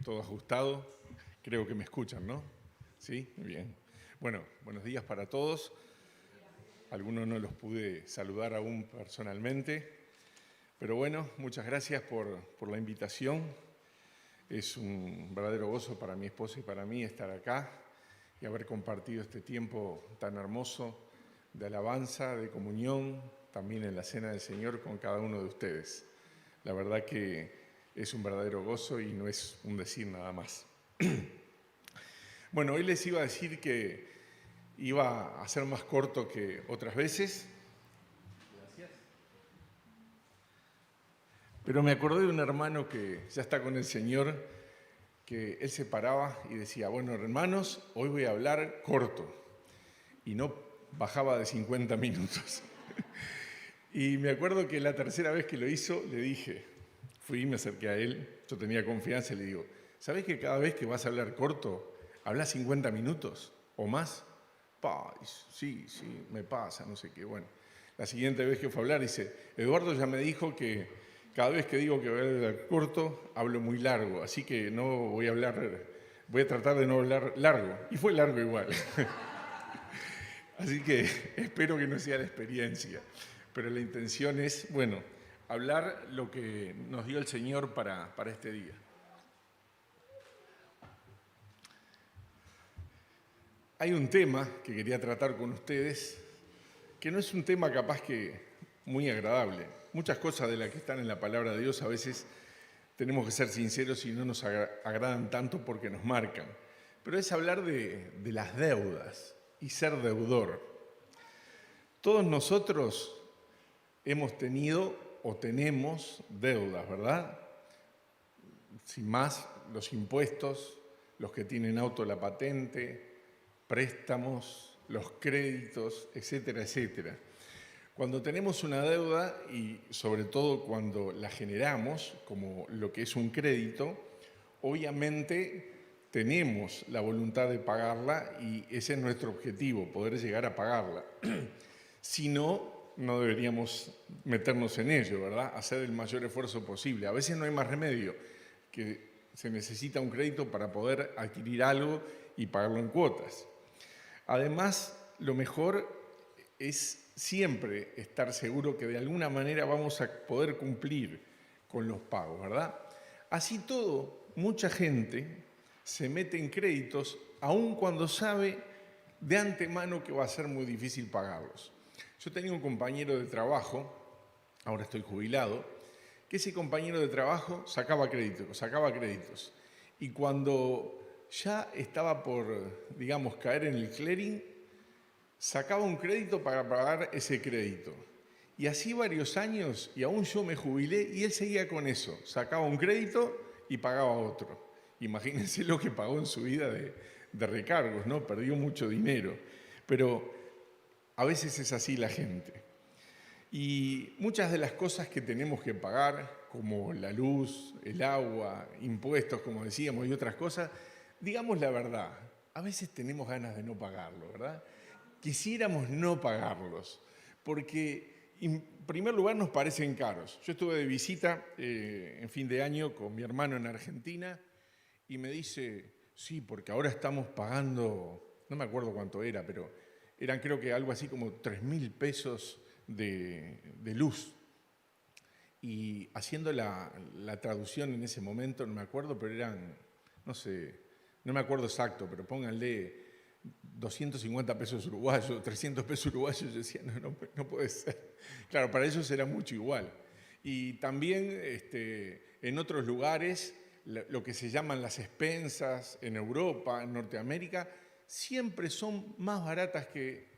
todo ajustado. Creo que me escuchan, ¿no? ¿Sí? Bien. Bueno, buenos días para todos. Algunos no los pude saludar aún personalmente, pero bueno, muchas gracias por la invitación. Es un verdadero gozo para mi esposa y para mí estar acá y haber compartido este tiempo tan hermoso de alabanza, de comunión, también en la Cena del Señor con cada uno de ustedes. La verdad que es un verdadero gozo y no es un decir nada más. Bueno, hoy les iba a decir que iba a ser más corto que otras veces. Gracias. Pero me acordé de un hermano que ya está con el Señor, que él se paraba y decía, bueno, hermanos, hoy voy a hablar corto. Y no bajaba de 50 minutos. Y me acuerdo que la tercera vez que lo hizo, le dije, fui y me acerqué a él, yo tenía confianza y le digo, ¿sabés que cada vez que vas a hablar corto, hablas 50 minutos o más? Sí, me pasa, no sé qué. Bueno, la siguiente vez que fue a hablar, dice, Eduardo ya me dijo que cada vez que digo que voy a hablar corto, hablo muy largo, así que no voy a hablar, voy a tratar de no hablar largo. Y fue largo igual. Así que espero que no sea la experiencia. Pero la intención es, bueno, hablar lo que nos dio el Señor para este día. Hay un tema que quería tratar con ustedes, que no es un tema capaz que muy agradable. Muchas cosas de las que están en la palabra de Dios a veces tenemos que ser sinceros y no nos agradan tanto porque nos marcan. Pero es hablar de las deudas y ser deudor. Todos nosotros hemos tenido o tenemos deudas, ¿verdad? Sin más, los impuestos, los que tienen auto, la patente, préstamos, los créditos, etcétera, etcétera. Cuando tenemos una deuda y sobre todo cuando la generamos, como lo que es un crédito, obviamente tenemos la voluntad de pagarla y ese es nuestro objetivo, poder llegar a pagarla. Si no, no deberíamos meternos en ello, ¿verdad? Hacer el mayor esfuerzo posible. A veces no hay más remedio, que se necesita un crédito para poder adquirir algo y pagarlo en cuotas. Además, lo mejor es siempre estar seguro que de alguna manera vamos a poder cumplir con los pagos, ¿verdad? Así todo, mucha gente se mete en créditos aun cuando sabe de antemano que va a ser muy difícil pagarlos. Yo tenía un compañero de trabajo, ahora estoy jubilado, que ese compañero de trabajo sacaba créditos. Y cuando ya estaba por, digamos, caer en el clearing, sacaba un crédito para pagar ese crédito. Y así varios años, y aún yo me jubilé, y él seguía con eso. Sacaba un crédito y pagaba otro. Imagínense lo que pagó en su vida de recargos, ¿no? Perdió mucho dinero. Pero a veces es así la gente. Y muchas de las cosas que tenemos que pagar, como la luz, el agua, impuestos, como decíamos, y otras cosas, digamos la verdad, a veces tenemos ganas de no pagarlo, ¿verdad? Quisiéramos no pagarlos, porque en primer lugar nos parecen caros. Yo estuve de visita en fin de año con mi hermano en Argentina y me dice, sí, porque ahora estamos pagando, no me acuerdo cuánto era, pero eran creo que algo así como 3.000 pesos de luz. Y haciendo la traducción en ese momento, no me acuerdo, pero eran, no sé, no me acuerdo exacto, pero pónganle 250 pesos uruguayos, 300 pesos uruguayos, yo decía, no puede ser. Claro, para ellos era mucho igual. Y también en otros lugares, lo que se llaman las expensas en Europa, en Norteamérica, siempre son más baratas que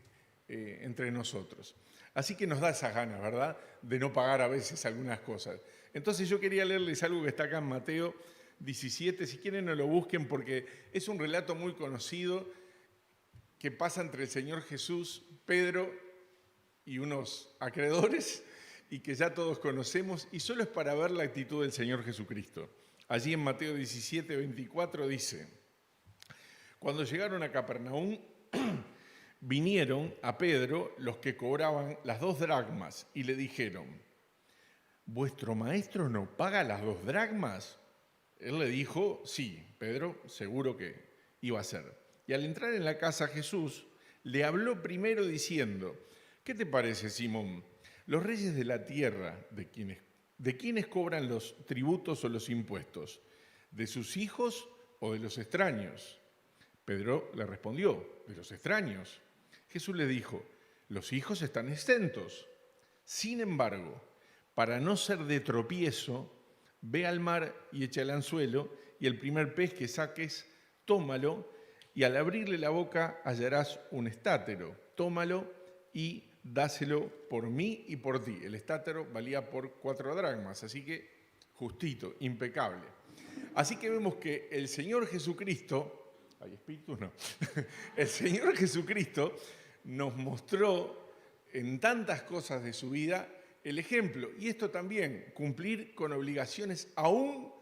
entre nosotros. Así que nos da esas ganas, ¿verdad?, de no pagar a veces algunas cosas. Entonces yo quería leerles algo que está acá en Mateo 17, si quieren no lo busquen porque es un relato muy conocido que pasa entre el Señor Jesús, Pedro y unos acreedores y que ya todos conocemos y solo es para ver la actitud del Señor Jesucristo. Allí en Mateo 17, 24 dice, cuando llegaron a Capernaum, vinieron a Pedro los que cobraban las 2 dracmas y le dijeron, ¿vuestro maestro no paga las 2 dracmas? Él le dijo, sí, Pedro seguro que iba a ser. Y al entrar en la casa Jesús le habló primero diciendo, ¿qué te parece, Simón? Los reyes de la tierra, ¿de quiénes cobran los tributos o los impuestos? ¿De sus hijos o de los extraños? Pedro le respondió, de los extraños. Jesús le dijo, los hijos están exentos. Sin embargo, para no ser de tropiezo, ve al mar y echa el anzuelo, y el primer pez que saques, tómalo, y al abrirle la boca hallarás un estátero. Tómalo y dáselo por mí y por ti. El estátero valía por 4 dracmas, así que justito, impecable. Así que vemos que el Señor Jesucristo, ¿hay espíritus? No. El Señor Jesucristo nos mostró en tantas cosas de su vida el ejemplo. Y esto también, cumplir con obligaciones aún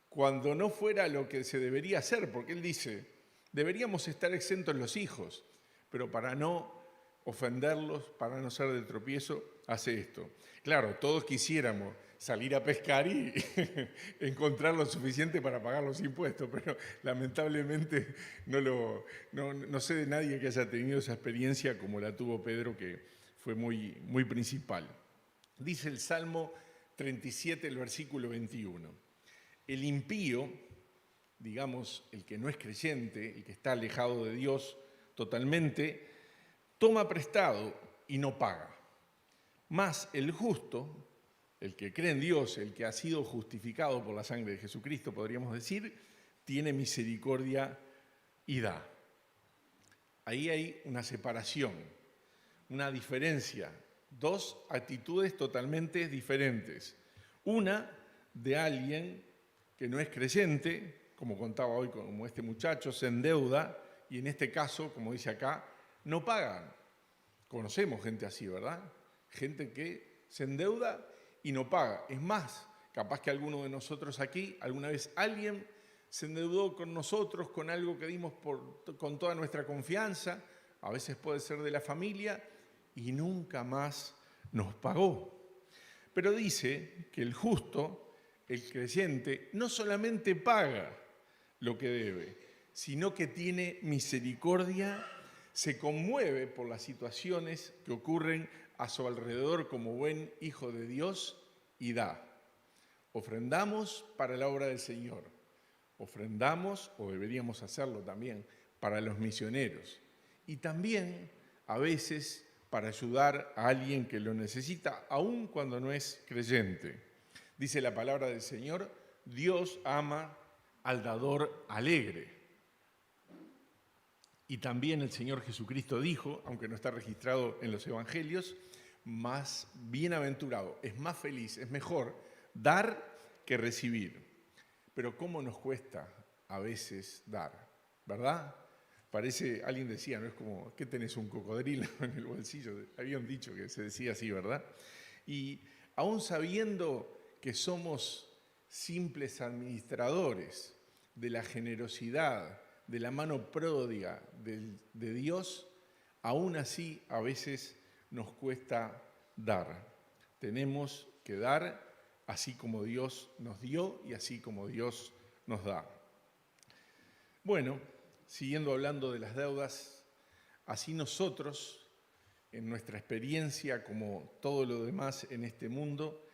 cuando no fuera lo que se debería hacer, porque Él dice, deberíamos estar exentos los hijos, pero para no ofenderlos, para no ser de tropiezo, hace esto. Claro, todos quisiéramos salir a pescar y encontrar lo suficiente para pagar los impuestos, pero lamentablemente no sé de nadie que haya tenido esa experiencia como la tuvo Pedro, que fue muy principal. Dice el Salmo 37, el versículo 21. El impío, digamos, el que no es creyente, el que está alejado de Dios totalmente, toma prestado y no paga. Mas el justo, el que cree en Dios, el que ha sido justificado por la sangre de Jesucristo, podríamos decir, tiene misericordia y da. Ahí hay una separación, una diferencia, 2 actitudes totalmente diferentes. Una de alguien que no es creyente, como contaba hoy, como este muchacho, se endeuda y en este caso, como dice acá, no pagan. Conocemos gente así, ¿verdad? Gente que se endeuda y no paga. Es más, capaz que alguno de nosotros aquí, alguna vez alguien se endeudó con nosotros con algo que dimos con toda nuestra confianza, a veces puede ser de la familia, y nunca más nos pagó. Pero dice que el justo, el creyente, no solamente paga lo que debe, sino que tiene misericordia, se conmueve por las situaciones que ocurren a su alrededor como buen hijo de Dios y da. Ofrendamos para la obra del Señor. Ofrendamos, o deberíamos hacerlo también, para los misioneros. Y también, a veces, para ayudar a alguien que lo necesita, aun cuando no es creyente. Dice la palabra del Señor, Dios ama al dador alegre. Y también el Señor Jesucristo dijo, aunque no está registrado en los evangelios, más bienaventurado, es más feliz, es mejor dar que recibir. Pero ¿cómo nos cuesta a veces dar? ¿Verdad? Parece, alguien decía, ¿no? Es como, ¿qué tenés, un cocodrilo en el bolsillo? Habían dicho que se decía así, ¿verdad? Y aún sabiendo que somos simples administradores de la generosidad, de la mano pródiga de Dios, aún así a veces nos cuesta dar. Tenemos que dar así como Dios nos dio y así como Dios nos da. Bueno, siguiendo hablando de las deudas, así nosotros, en nuestra experiencia como todo lo demás en este mundo,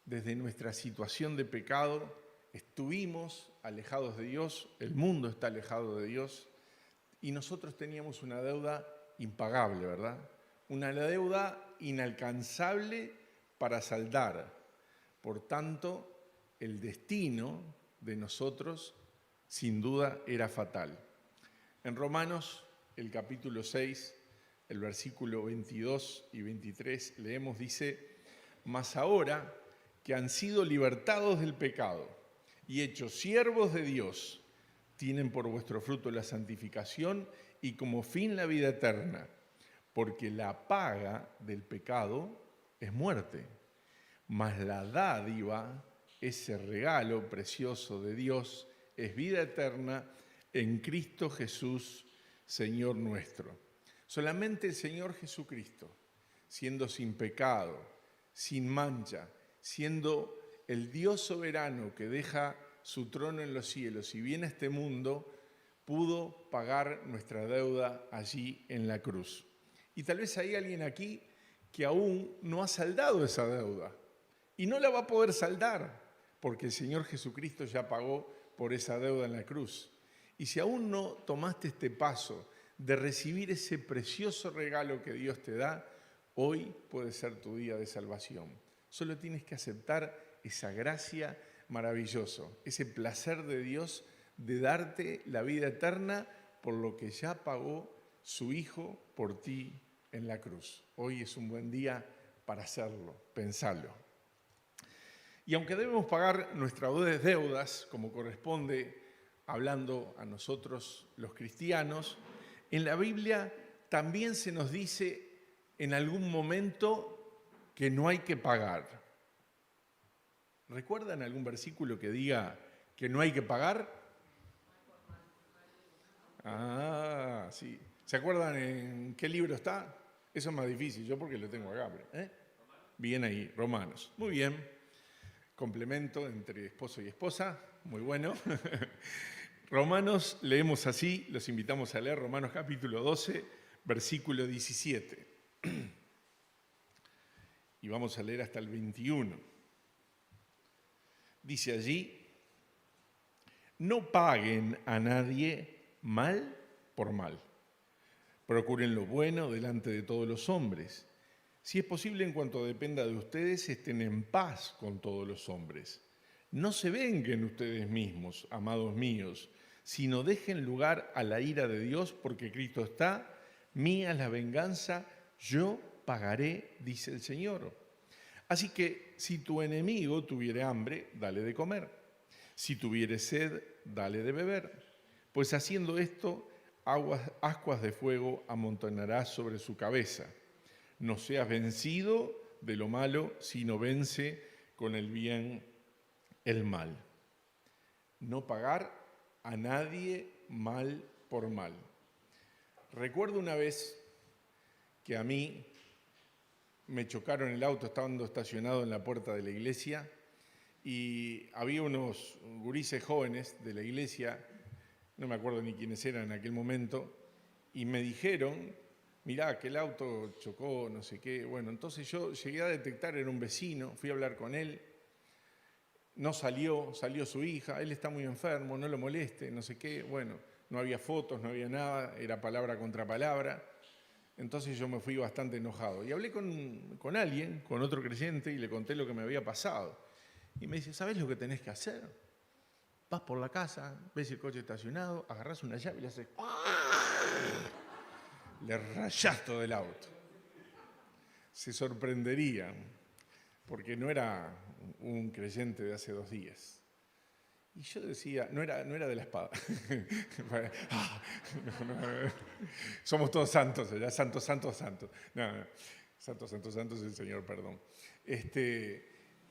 desde nuestra situación de pecado, estuvimos alejados de Dios, el mundo está alejado de Dios, y nosotros teníamos una deuda impagable, ¿verdad? Una deuda inalcanzable para saldar. Por tanto, el destino de nosotros, sin duda, era fatal. En Romanos, el capítulo 6, el versículo 22 y 23, leemos, dice, mas ahora que han sido libertados del pecado y hechos siervos de Dios, tienen por vuestro fruto la santificación y como fin la vida eterna, porque la paga del pecado es muerte, mas la dádiva, ese regalo precioso de Dios, es vida eterna en Cristo Jesús, Señor nuestro. Solamente el Señor Jesucristo, siendo sin pecado, sin mancha, siendo el Dios soberano que deja su trono en los cielos y viene a este mundo, pudo pagar nuestra deuda allí en la cruz. Y tal vez hay alguien aquí que aún no ha saldado esa deuda y no la va a poder saldar porque el Señor Jesucristo ya pagó por esa deuda en la cruz. Y si aún no tomaste este paso de recibir ese precioso regalo que Dios te da, hoy puede ser tu día de salvación. Solo tienes que aceptar esa gracia maravillosa, ese placer de Dios de darte la vida eterna por lo que ya pagó su Hijo por ti en la cruz. Hoy es un buen día para hacerlo, pensalo. Y aunque debemos pagar nuestras deudas, como corresponde, hablando a nosotros los cristianos, en la Biblia también se nos dice en algún momento que no hay que pagar. ¿Recuerdan algún versículo que diga que no hay que pagar? Ah, sí. ¿Se acuerdan en qué libro está? Eso es más difícil, yo porque lo tengo acá. Bien ahí, Romanos. Muy bien. Complemento entre esposo y esposa, muy bueno. Romanos, leemos así, los invitamos a leer Romanos capítulo 12, versículo 17. Y vamos a leer hasta el 21. Dice allí, no paguen a nadie mal por mal. Procuren lo bueno delante de todos los hombres. Si es posible, en cuanto dependa de ustedes, estén en paz con todos los hombres. No se venguen ustedes mismos, amados míos, sino dejen lugar a la ira de Dios, porque Cristo está, mía es la venganza, yo pagaré, dice el Señor. Así que si tu enemigo tuviere hambre, dale de comer. Si tuviere sed, dale de beber. Pues haciendo esto, ascuas de fuego amontonarás sobre su cabeza. No seas vencido de lo malo, sino vence con el bien el mal. No pagar a nadie mal por mal. Recuerdo una vez que a mí me chocaron el auto estando estacionado en la puerta de la iglesia y había unos gurises jóvenes de la iglesia, no me acuerdo ni quiénes eran en aquel momento, y me dijeron, mirá, que el auto chocó, no sé qué. Bueno, entonces yo llegué a detectar, era un vecino, fui a hablar con él, no salió su hija, él está muy enfermo, no lo moleste, no sé qué. Bueno, no había fotos, no había nada, era palabra contra palabra. Entonces yo me fui bastante enojado. Y hablé con alguien, con otro creyente, y le conté lo que me había pasado. Y me dice, ¿sabés lo que tenés que hacer? Vas por la casa, ves el coche estacionado, agarrás una llave y le haces... Le rayás todo el auto. Se sorprenderían, porque no era un creyente de hace 2 días. Y yo decía, no era de la espada. Somos todos santos, ¿verdad? Santos. No. Santos es el Señor, perdón.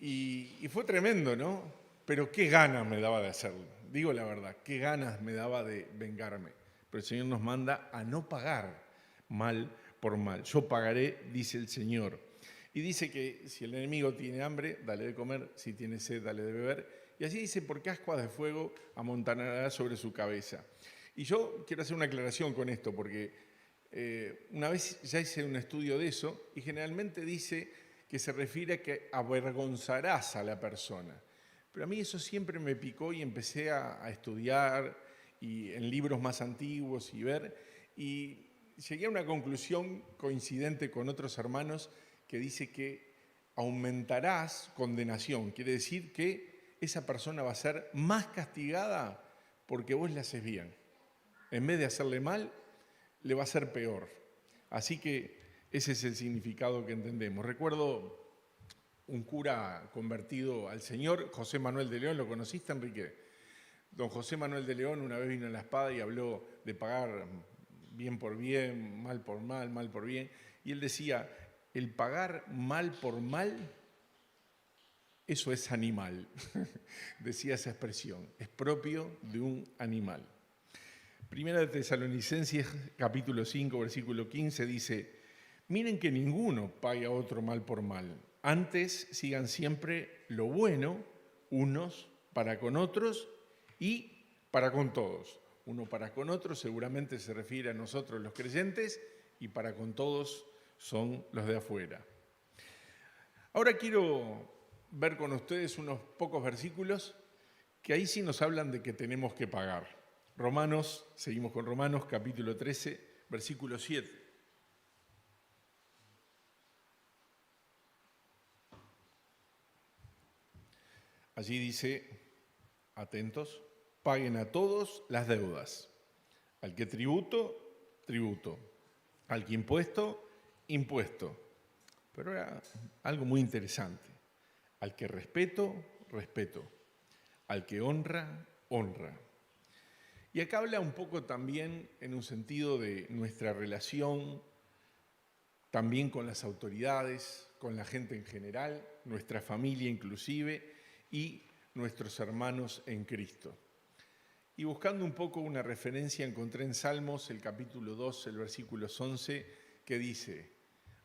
Y fue tremendo, ¿no? Pero qué ganas me daba de hacerlo. Digo la verdad, qué ganas me daba de vengarme. Pero el Señor nos manda a no pagar mal por mal. Yo pagaré, dice el Señor. Y dice que si el enemigo tiene hambre, dale de comer, si tiene sed, dale de beber. Y así dice, porque ascuas de fuego amontonará sobre su cabeza. Y yo quiero hacer una aclaración con esto, porque una vez ya hice un estudio de eso, y generalmente dice que se refiere a que avergonzarás a la persona. Pero a mí eso siempre me picó y empecé a estudiar y en libros más antiguos y ver, y llegué a una conclusión coincidente con otros hermanos que dice que aumentarás condenación. Quiere decir que esa persona va a ser más castigada porque vos le haces bien. En vez de hacerle mal, le va a ser peor. Así que ese es el significado que entendemos. Recuerdo un cura convertido al Señor, José Manuel de León, ¿lo conociste, Enrique? Don José Manuel de León una vez vino en la espada y habló de pagar bien por bien, mal por mal, mal por bien. Y él decía, el pagar mal por mal, eso es animal. Decía esa expresión, es propio de un animal. Primera de Tesalonicenses, capítulo 5, versículo 15, dice, miren que ninguno pague a otro mal por mal. Antes sigan siempre lo bueno unos para con otros y para con todos. Uno para con otros seguramente se refiere a nosotros los creyentes y para con todos son los de afuera. Ahora quiero ver con ustedes unos pocos versículos que ahí sí nos hablan de que tenemos que pagar. Seguimos con Romanos capítulo 13, versículo 7. Allí dice, atentos, paguen a todos las deudas. Al que tributo, tributo. Al que impuesto, impuesto. Pero era algo muy interesante. Al que respeto, respeto. Al que honra, honra. Y acá habla un poco también en un sentido de nuestra relación también con las autoridades, con la gente en general, nuestra familia inclusive y nuestros hermanos en Cristo. Y buscando un poco una referencia encontré en Salmos el capítulo 2, el versículo 11, que dice,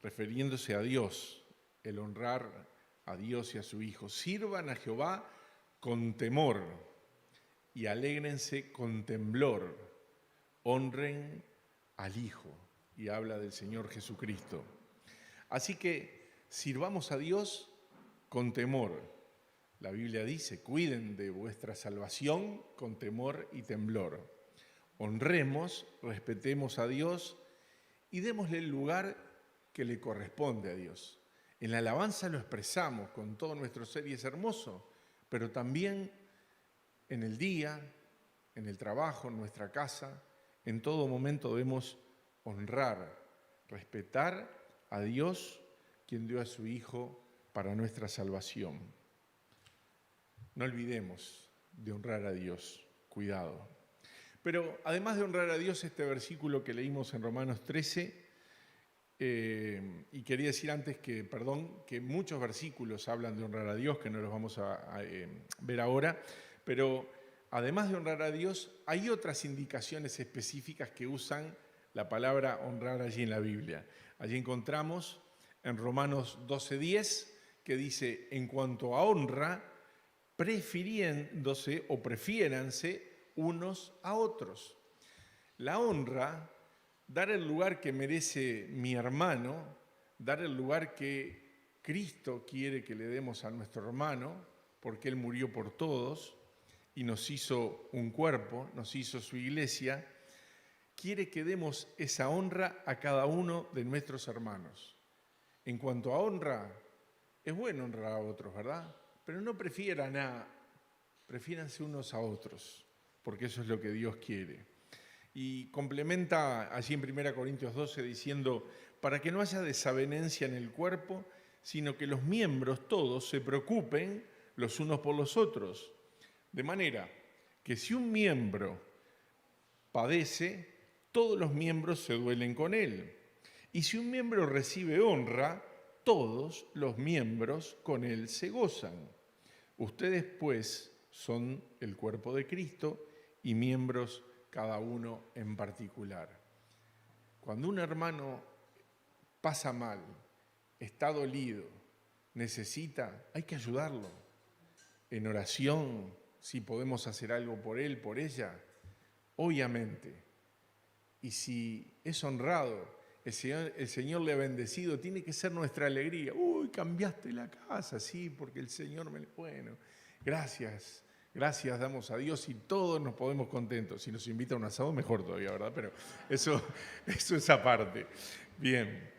refiriéndose a Dios, el honrar a Dios y a su Hijo, sirvan a Jehová con temor y alégrense con temblor, honren al Hijo, y habla del Señor Jesucristo. Así que sirvamos a Dios con temor. La Biblia dice, cuiden de vuestra salvación con temor y temblor. Honremos, respetemos a Dios y démosle el lugar que le corresponde a Dios. En la alabanza lo expresamos con todo nuestro ser y es hermoso, pero también en el día, en el trabajo, en nuestra casa, en todo momento debemos honrar, respetar a Dios, quien dio a su Hijo para nuestra salvación. No olvidemos de honrar a Dios, cuidado. Pero además de honrar a Dios, este versículo que leímos en Romanos 13, y quería decir antes que muchos versículos hablan de honrar a Dios, que no los vamos a ver ahora, pero además de honrar a Dios, hay otras indicaciones específicas que usan la palabra honrar allí en la Biblia. Allí encontramos en Romanos 12:10 que dice, en cuanto a honra, prefiriéndose o prefiéranse unos a otros. La honra, dar el lugar que merece mi hermano, dar el lugar que Cristo quiere que le demos a nuestro hermano, porque Él murió por todos y nos hizo un cuerpo, nos hizo su iglesia, quiere que demos esa honra a cada uno de nuestros hermanos. En cuanto a honra, es bueno honrar a otros, ¿verdad? Pero no prefiéranse unos a otros, porque eso es lo que Dios quiere. Y complementa allí en 1 Corintios 12 diciendo, para que no haya desavenencia en el cuerpo, sino que los miembros todos se preocupen los unos por los otros. De manera que si un miembro padece, todos los miembros se duelen con él. Y si un miembro recibe honra, todos los miembros con él se gozan. Ustedes, pues, son el cuerpo de Cristo y miembros cada uno en particular. Cuando un hermano pasa mal, está dolido, necesita, hay que ayudarlo. En oración, si podemos hacer algo por él, por ella, obviamente. Y si es honrado, el Señor le ha bendecido, tiene que ser nuestra alegría. Uy, cambiaste la casa, sí, porque el Señor me... Bueno, gracias damos a Dios y todos nos podemos contentos. Si nos invita a un asado, mejor todavía, ¿verdad? Pero eso es aparte. Bien.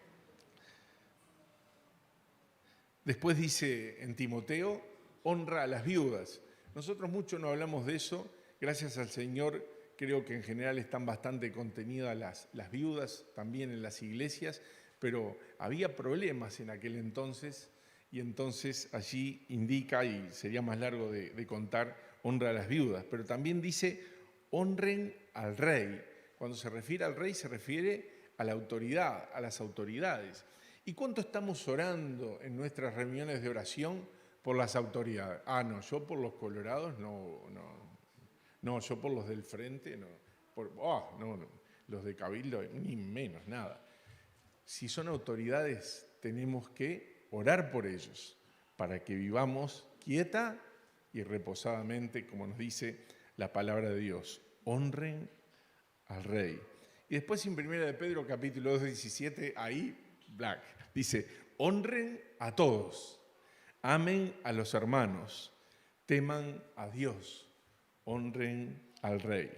Después dice en Timoteo, honra a las viudas. Nosotros mucho no hablamos de eso, gracias al Señor. Creo que en general están bastante contenidas las viudas, también en las iglesias, pero había problemas en aquel entonces, y entonces allí indica, y sería más largo de contar, honra a las viudas, pero también dice, honren al rey. Cuando se refiere al rey, se refiere a la autoridad, a las autoridades. ¿Y cuánto estamos orando en nuestras reuniones de oración por las autoridades? No, yo por los colorados no, yo por los del frente, no, los de Cabildo, ni menos, nada. Si son autoridades, tenemos que orar por ellos, para que vivamos quieta y reposadamente, como nos dice la palabra de Dios. Honren al rey. Y después en 1 de Pedro, capítulo 2, 17, ahí, Black, dice, honren a todos, amen a los hermanos, teman a Dios, honren al rey.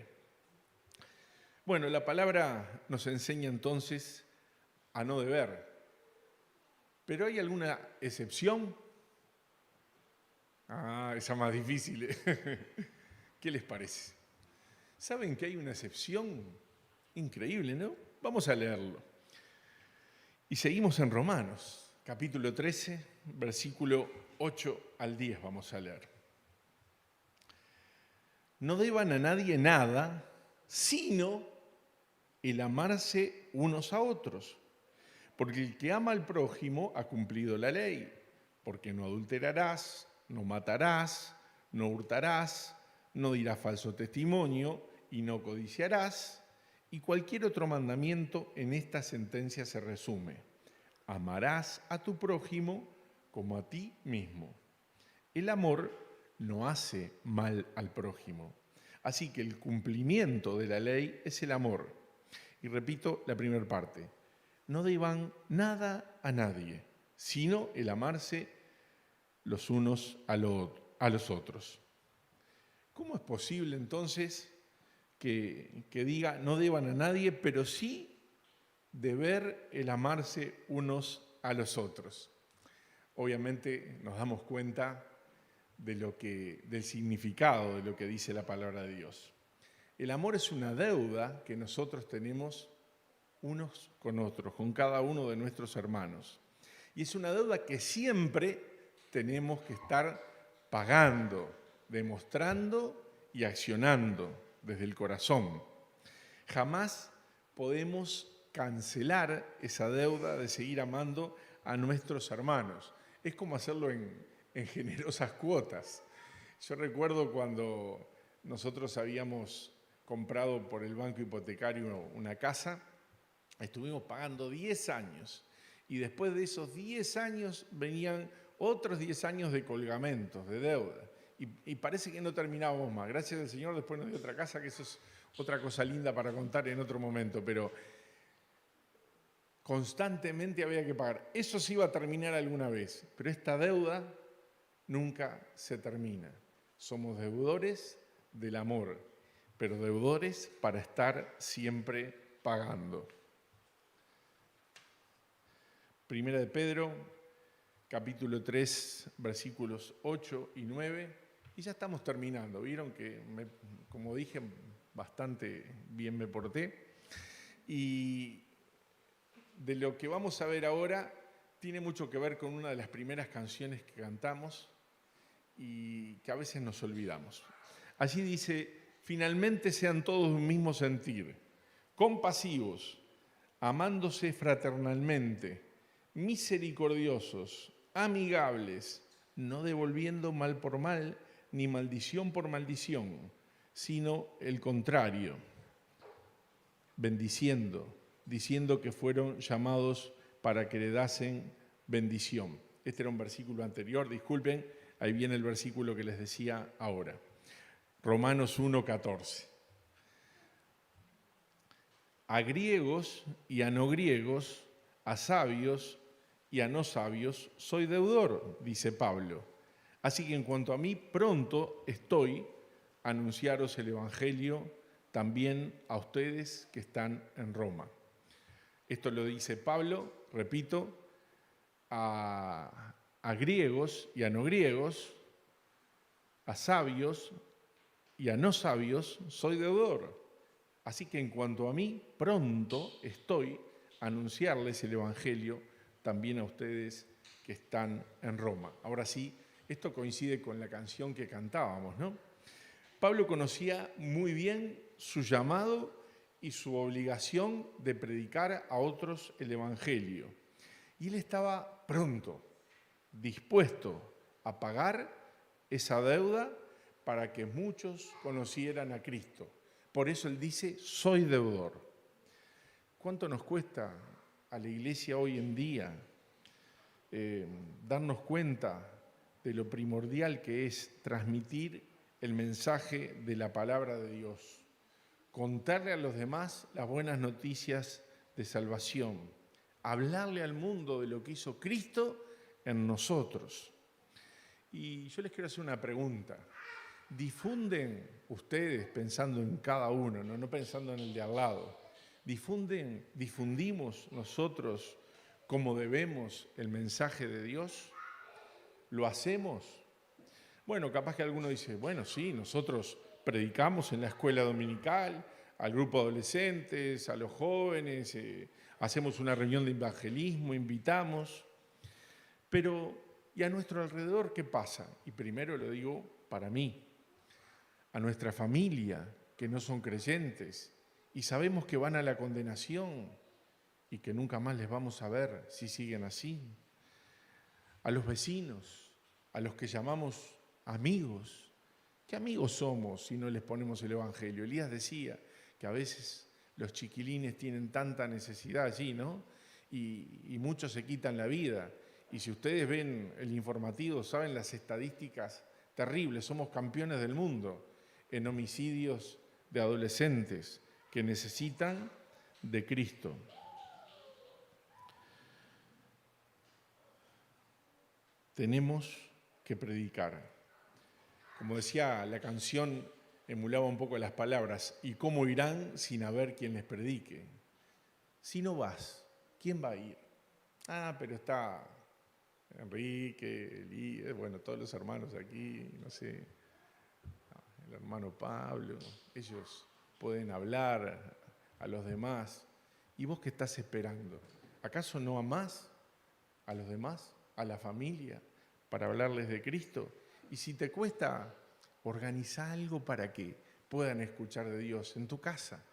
Bueno, la palabra nos enseña entonces a no deber. ¿Pero hay alguna excepción? Esa más difícil. ¿Qué les parece? ¿Saben que hay una excepción? Increíble, ¿no? Vamos a leerlo. Y seguimos en Romanos, capítulo 13, versículo 8 al 10 vamos a leer. No deban a nadie nada, sino el amarse unos a otros. Porque el que ama al prójimo ha cumplido la ley, porque no adulterarás, no matarás, no hurtarás, no dirás falso testimonio y no codiciarás, y cualquier otro mandamiento en esta sentencia se resume. Amarás a tu prójimo como a ti mismo. El amor no hace mal al prójimo, así que el cumplimiento de la ley es el amor. Y repito la primera parte. No deban nada a nadie, sino el amarse los unos a los otros. ¿Cómo es posible entonces que diga no deban a nadie, pero sí deber el amarse unos a los otros? Obviamente nos damos cuenta del significado de lo que dice la palabra de Dios. El amor es una deuda que nosotros tenemos unos con otros, con cada uno de nuestros hermanos. Y es una deuda que siempre tenemos que estar pagando, demostrando y accionando desde el corazón. Jamás podemos cancelar esa deuda de seguir amando a nuestros hermanos. Es como hacerlo en generosas cuotas. Yo recuerdo cuando nosotros habíamos comprado por el banco hipotecario una casa, estuvimos pagando 10 años y después de esos 10 años venían otros 10 años de colgamentos, de deuda. Y parece que no terminábamos más. Gracias al Señor después nos dio otra casa, que eso es otra cosa linda para contar en otro momento, pero constantemente había que pagar. Eso sí iba a terminar alguna vez, pero esta deuda nunca se termina. Somos deudores del amor, pero deudores para estar siempre pagando. Primera de Pedro, capítulo 3, versículos 8 y 9, y ya estamos terminando. Vieron que, como dije, bastante bien me porté. Y de lo que vamos a ver ahora tiene mucho que ver con una de las primeras canciones que cantamos y que a veces nos olvidamos. Allí dice, finalmente sean todos un mismo sentir, compasivos, amándose fraternalmente, misericordiosos, amigables, no devolviendo mal por mal, ni maldición por maldición, sino el contrario, bendiciendo, diciendo que fueron llamados para que le dasen bendición. Este era un versículo anterior, disculpen, ahí viene el versículo que les decía ahora. Romanos 1:14. A griegos y a no griegos, a sabios y a no sabios, soy deudor, dice Pablo. Así que en cuanto a mí, pronto estoy a anunciaros el Evangelio también a ustedes que están en Roma. Esto lo dice Pablo, repito, a griegos y a no griegos, a sabios y a no sabios, soy deudor. Así que en cuanto a mí, pronto estoy a anunciarles el Evangelio también a ustedes que están en Roma. Ahora sí, esto coincide con la canción que cantábamos, ¿no? Pablo conocía muy bien su llamado y su obligación de predicar a otros el Evangelio. Y él estaba pronto, dispuesto a pagar esa deuda para que muchos conocieran a Cristo. Por eso él dice, soy deudor. ¿Cuánto nos cuesta a la iglesia hoy en día darnos cuenta de lo primordial que es transmitir el mensaje de la palabra de Dios, contarle a los demás las buenas noticias de salvación, hablarle al mundo de lo que hizo Cristo en nosotros. Y yo les quiero hacer una pregunta. ¿Difunden ustedes, pensando en cada uno, no pensando en el de al lado, difundimos nosotros como debemos el mensaje de Dios? ¿Lo hacemos? Bueno, capaz que alguno dice, bueno, sí, nosotros predicamos en la escuela dominical, al grupo de adolescentes, a los jóvenes, hacemos una reunión de evangelismo, invitamos. Pero, ¿y a nuestro alrededor qué pasa? Y primero lo digo para mí, a nuestra familia, que no son creyentes, y sabemos que van a la condenación y que nunca más les vamos a ver si siguen así. A los vecinos, a los que llamamos amigos. ¿Qué amigos somos si no les ponemos el Evangelio? Elías decía que a veces los chiquilines tienen tanta necesidad allí, ¿no? Y muchos se quitan la vida. Y si ustedes ven el informativo, saben las estadísticas terribles. Somos campeones del mundo en homicidios de adolescentes que necesitan de Cristo. Tenemos que predicar. Como decía la canción, emulaba un poco las palabras, ¿y cómo irán sin haber quien les predique? Si no vas, ¿quién va a ir? Ah, pero está Enrique, Elías, bueno, todos los hermanos aquí, no sé, el hermano Pablo, ellos pueden hablar a los demás. ¿Y vos qué estás esperando? ¿Acaso no amás a los demás, a la familia, para hablarles de Cristo? Y si te cuesta, organizar algo para que puedan escuchar de Dios en tu casa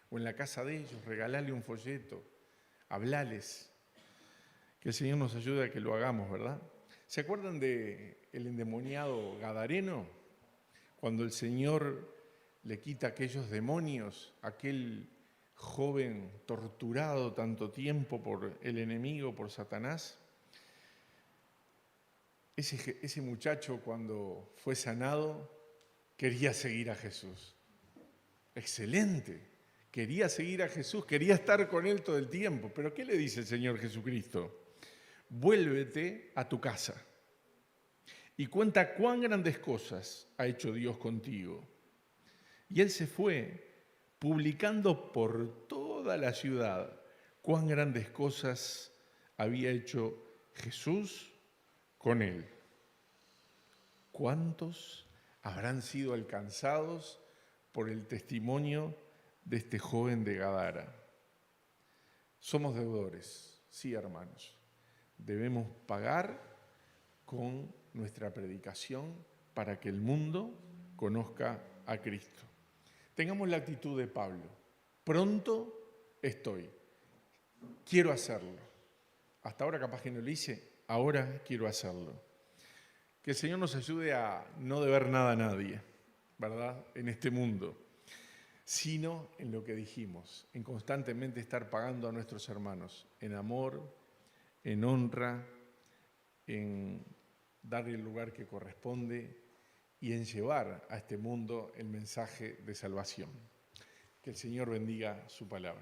o en la casa de ellos, regalarle un folleto, hablales. Que el Señor nos ayude a que lo hagamos, ¿verdad? ¿Se acuerdan del endemoniado Gadareno? Cuando el Señor le quita aquellos demonios, aquel joven torturado tanto tiempo por el enemigo, por Satanás. Ese muchacho, cuando fue sanado, quería seguir a Jesús. Excelente. Quería seguir a Jesús, quería estar con Él todo el tiempo. ¿Pero qué le dice el Señor Jesucristo? Vuélvete a tu casa y cuenta cuán grandes cosas ha hecho Dios contigo. Y Él se fue, publicando por toda la ciudad cuán grandes cosas había hecho Jesús con él. ¿Cuántos habrán sido alcanzados por el testimonio de este joven de Gadara? Somos deudores, sí, hermanos. Debemos pagar con nuestra predicación para que el mundo conozca a Cristo. Tengamos la actitud de Pablo. Pronto estoy. Quiero hacerlo. Hasta ahora capaz que no lo hice, ahora quiero hacerlo. Que el Señor nos ayude a no deber nada a nadie, ¿verdad?, en este mundo, sino en lo que dijimos, en constantemente estar pagando a nuestros hermanos, en amor, en honra, en darle el lugar que corresponde y en llevar a este mundo el mensaje de salvación. Que el Señor bendiga su palabra.